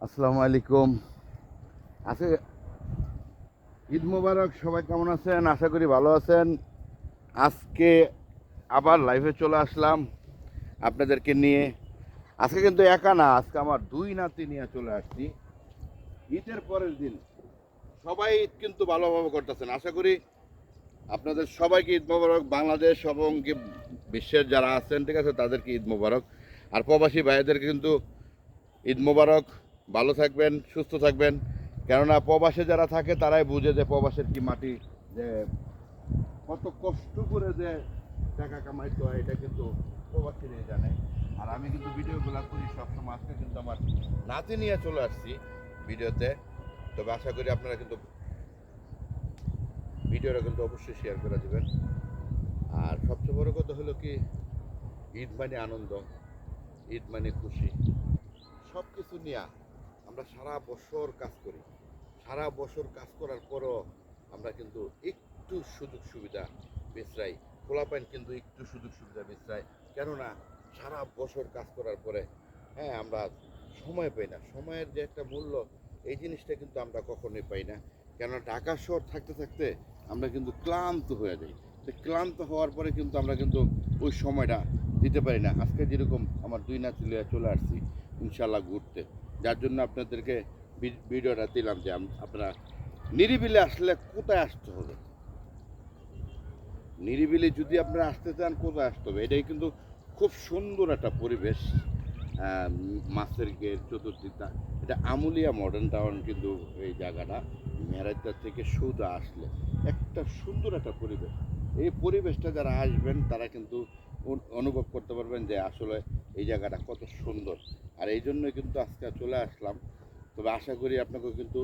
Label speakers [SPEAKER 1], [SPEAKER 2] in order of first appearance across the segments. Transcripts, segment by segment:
[SPEAKER 1] আসসালামু আলাইকুম। আজকে ঈদ মোবারক। সবাই কেমন আছেন? আশা করি ভালো আছেন। আজকে আবার লাইভে চলে আসলাম আপনাদেরকে নিয়ে। আজকে কিন্তু একা না, আজকে আমার দুই নাতি নিয়ে চলে আসছি। ঈদের পরের দিন সবাই ঈদ কিন্তু ভালোভাবে করতেছেন। আশা করি আপনাদের সবাইকে ঈদ মোবারক। বাংলাদেশ এবং বিশ্বের যারা আছেন, ঠিক আছে, তাদেরকে ঈদ মোবারক। আর প্রবাসী ভাইদেরকে কিন্তু ঈদ মোবারক। ভালো থাকবেন, সুস্থ থাকবেন। কেননা প্রবাসে যারা থাকে তারাই বুঝে যে প্রবাসের কি মাটি, যে কত কষ্ট করে যে টাকা কামাইতে হয়, এটা কিন্তু প্রবাসীরাই জানে। আর আমি কিন্তু ভিডিওগুলো করি সবসময়। আজকে কিন্তু আমার নাতি নিয়ে চলে আসছি ভিডিওতে। তবে আশা করি আপনারা কিন্তু ভিডিওটা কিন্তু অবশ্যই শেয়ার করে দেবেন। আর সবচেয়ে বড় কথা হলো কি, ঈদ মানে আনন্দ, ঈদ মানে খুশি। সব কিছু নিয়ে আমরা সারা বছর কাজ করি। সারা বছর কাজ করার পরও আমরা কিন্তু একটু সুযোগ সুবিধা বিশ্রাই। পোলাপাইন কিন্তু একটু সুযোগ সুবিধা বিশ্রাই। কেননা সারা বছর কাজ করার পরে আমরা সময় পাই না। সময়ের যে একটা মূল্য, এই জিনিসটা কিন্তু আমরা কখনোই পাই না। কেননা ঢাকা শহর থাকতে থাকতে আমরা কিন্তু ক্লান্ত হয়ে যাই। তো ক্লান্ত হওয়ার পরে কিন্তু আমরা কিন্তু ওই সময়টা দিতে পারি না। আজকে যেরকম আমার দুই নাতি লিয়ে চলে আসছি ইনশাল্লাহ ঘুরতে, যার জন্য আপনাদেরকে ভিডিওটা দিলাম যে আপনারা নিরিবিলি আসলে কোথায় আসতে হবে। নিরিবিলি যদি আপনারা আসতে চান, কোথায় আসতে হবে? এটাই কিন্তু খুব সুন্দর একটা পরিবেশ। মাছের গেট চতুর্দিকটা, এটা আমুলিয়া মডার্ন টাউন কিন্তু এই জায়গাটা। মেরাজদার থেকে সোজা আসলে একটা সুন্দর একটা পরিবেশ। এই পরিবেশটা যারা আসবেন তারা কিন্তু অনুভব করতে পারবেন যে আসলে এই জায়গাটা কত সুন্দর। আর এই জন্যই কিন্তু আজকে চলে আসলাম। তবে আশা করি আপনাকে কিন্তু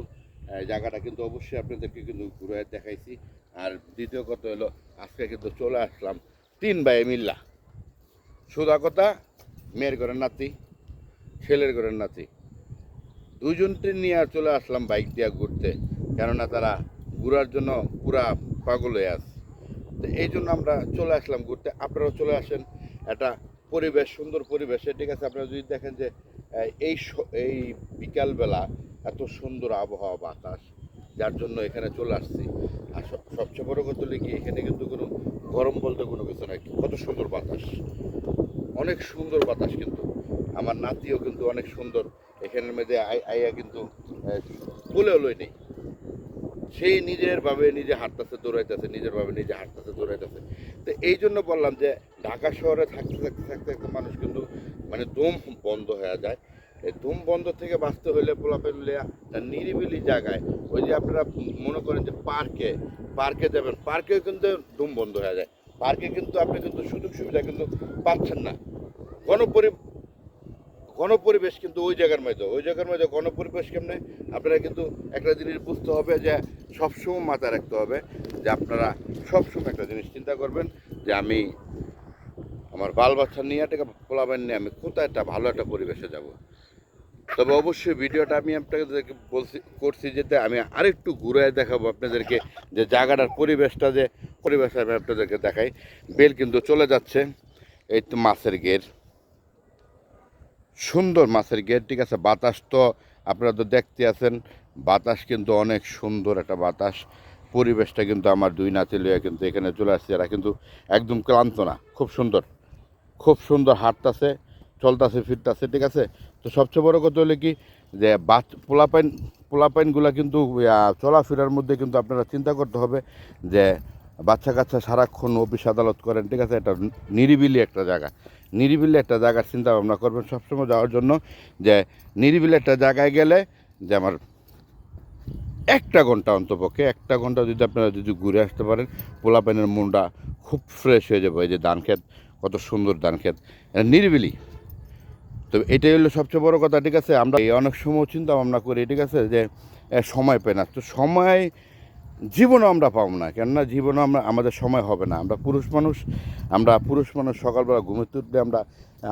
[SPEAKER 1] জায়গাটা কিন্তু অবশ্যই আপনাদেরকে কিন্তু ঘুরে দেখাইছি। আর দ্বিতীয় কথা হলো, আজকে কিন্তু চলে আসলাম তিন ভাই মিল্লা। সোজা কথা, মেয়ের ঘরের নাতি, ছেলের ঘরের নাতি, দুইজনকে নিয়ে চলে আসলাম বাইক দিয়ে ঘুরতে। কেননা তারা ঘুরার জন্য পুরা পাগল হয়ে আছে। তো এই জন্য আমরা চলে আসলাম ঘুরতে। আপনারাও চলে আসেন। একটা পরিবেশ, সুন্দর পরিবেশে, ঠিক আছে। আপনারা যদি দেখেন যে এই বিকালবেলা এত সুন্দর আবহাওয়া, বাতাস, যার জন্য এখানে চলে আসছি। আর সবচেয়ে বড় কথা হলো কি, এখানে কিন্তু কোনো গরম বলতে কোনো কিছু নাই। কত সুন্দর বাতাস, অনেক সুন্দর বাতাস। কিন্তু আমার নাতিও কিন্তু অনেক সুন্দর এখানের মধ্যে আইয়া কিন্তু বলেও লই নেই। সেই নিজের ভাবে নিজে হাঁটতেছে, দৌড়াইতেছে, নিজের ভাবে নিজে হাঁটতেছে, দৌড়াইতেছে। তো এই জন্য বললাম যে ঢাকা শহরে থাকতে থাকতে থাকতে একটা মানুষ কিন্তু মানে দম বন্ধ হয়ে যায়। এই দম বন্ধ থেকে বাঁচতে হলে পোলাপেলে নিরিবিলি জায়গায়, ওই যে আপনারা মনে করেন যে পার্কে যাবেন, পার্কেও কিন্তু দম বন্ধ হয়ে যায়। পার্কে কিন্তু আপনি কিন্তু সুযোগ সুবিধা কিন্তু পাচ্ছেন না। গণপরি গণপরিবেশ কিন্তু ওই জায়গার মধ্যে গণপরিবেশ কেমনে আপনারা কিন্তু একটা জিনিস বুঝতে হবে, যে সবসময় মাথায় রাখতে হবে যে আপনারা সবসময় একটা জিনিস চিন্তা করবেন যে আমি আমার বাল বাচ্চা নিয়ে একটা পোলাবেন নিয়ে আমি কোথায় একটা ভালো একটা পরিবেশে যাব। তবে অবশ্যই ভিডিওটা আমি আপনাদেরকে করছি যেতে আমি আরেকটু ঘুরে দেখাবো আপনাদেরকে, যে জায়গাটার পরিবেশটা, যে পরিবেশ আমি আপনাদেরকে দেখাই। বেল কিন্তু চলে যাচ্ছে। এই তো মাছের গেট, সুন্দর মাছের গেট, ঠিক আছে। বাতাস তো আপনারা তো দেখতে আছেন, বাতাস কিন্তু অনেক সুন্দর একটা বাতাস। পরিবেশটা কিন্তু আমার দুই নাতি লইয়া কিন্তু এখানে চলে আসছে। এরা কিন্তু একদম ক্লান্ত না, খুব সুন্দর, খুব সুন্দর হাঁটতেছে, চলতেছে, ফিরতেছে, ঠিক আছে। তো সবচেয়ে বড় কথা হলো কি, যে পোলাপাইনগুলা কিন্তু চলাফেরার মধ্যে কিন্তু আপনারা চিন্তা করতে হবে যে বাচ্চা কাচ্চা সারাক্ষণ অফিস আদালত করেন, ঠিক আছে। এটা নিরিবিলি একটা জায়গা, নিরিবিলি একটা জায়গার চিন্তা ভাবনা করবেন সবসময় যাওয়ার জন্য। যে নিরিবিলি একটা জায়গায় গেলে যে আমার 1 ঘন্টা, অন্তপক্ষে 1 ঘন্টা যদি আপনারা যদি ঘুরে আসতে পারেন, পোলাপাইনের মনটা খুব ফ্রেশ হয়ে যাবে। এই যে ধান ক্ষেত, কত সুন্দর ধান ক্ষেত, নিরিবিলি। তো এটাই হলো সবচেয়ে বড় কথা, ঠিক আছে। আমরা এই অনেক সময় চিন্তা ভাবনা করি, ঠিক আছে, যে সময় পাই না। তো সময় জীবনও আমরা পাবো না, কেননা জীবনও আমাদের সময় হবে না। আমরা পুরুষ মানুষ সকালবেলা ঘুমোতে উঠলে আমরা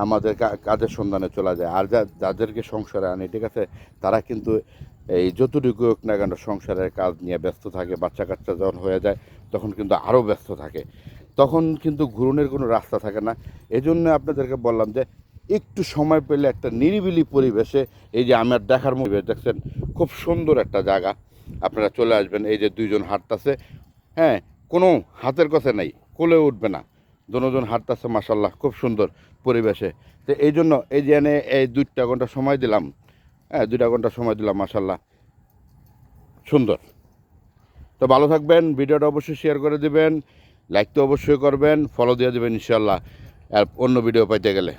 [SPEAKER 1] আমাদের কাজের সন্ধানে চলে যায়। আর যাদেরকে সংসারে আনি, ঠিক আছে, তারা কিন্তু এই যতটুকু হোক না কেন সংসারের কাজ নিয়ে ব্যস্ত থাকে। বাচ্চা কাচ্চা যখন হয়ে যায় তখন কিন্তু আরও ব্যস্ত থাকে, তখন কিন্তু ঘুরনের কোনো রাস্তা থাকে না। এই জন্য আপনাদেরকে বললাম যে একটু সময় পেলে একটা নিরিবিলি পরিবেশে, এই যে আমার দেখার পরিবেশ দেখছেন, খুব সুন্দর একটা জায়গা, আপনারা চলে আসবেন। এই যে দুইজন হাঁটতাছে, হ্যাঁ, কোনো হাতের কথা নাই, কোলে উঠবে না, দুজন হাঁটতাছে মাসাল্লাহ, খুব সুন্দর পরিবেশে। তো এই জন্য এই যে এনে এই 2টা ঘন্টা সময় দিলাম, হ্যাঁ 2টা ঘন্টা সময় দিলাম, মাসাল্লাহ সুন্দর। তো ভালো থাকবেন, ভিডিওটা অবশ্যই শেয়ার করে দিবেন, লাইক তো অবশ্যই করবেন, ফলো দিয়ে দেবেন ইনশাল্লাহ আর অন্য ভিডিও পাইতে গেলে।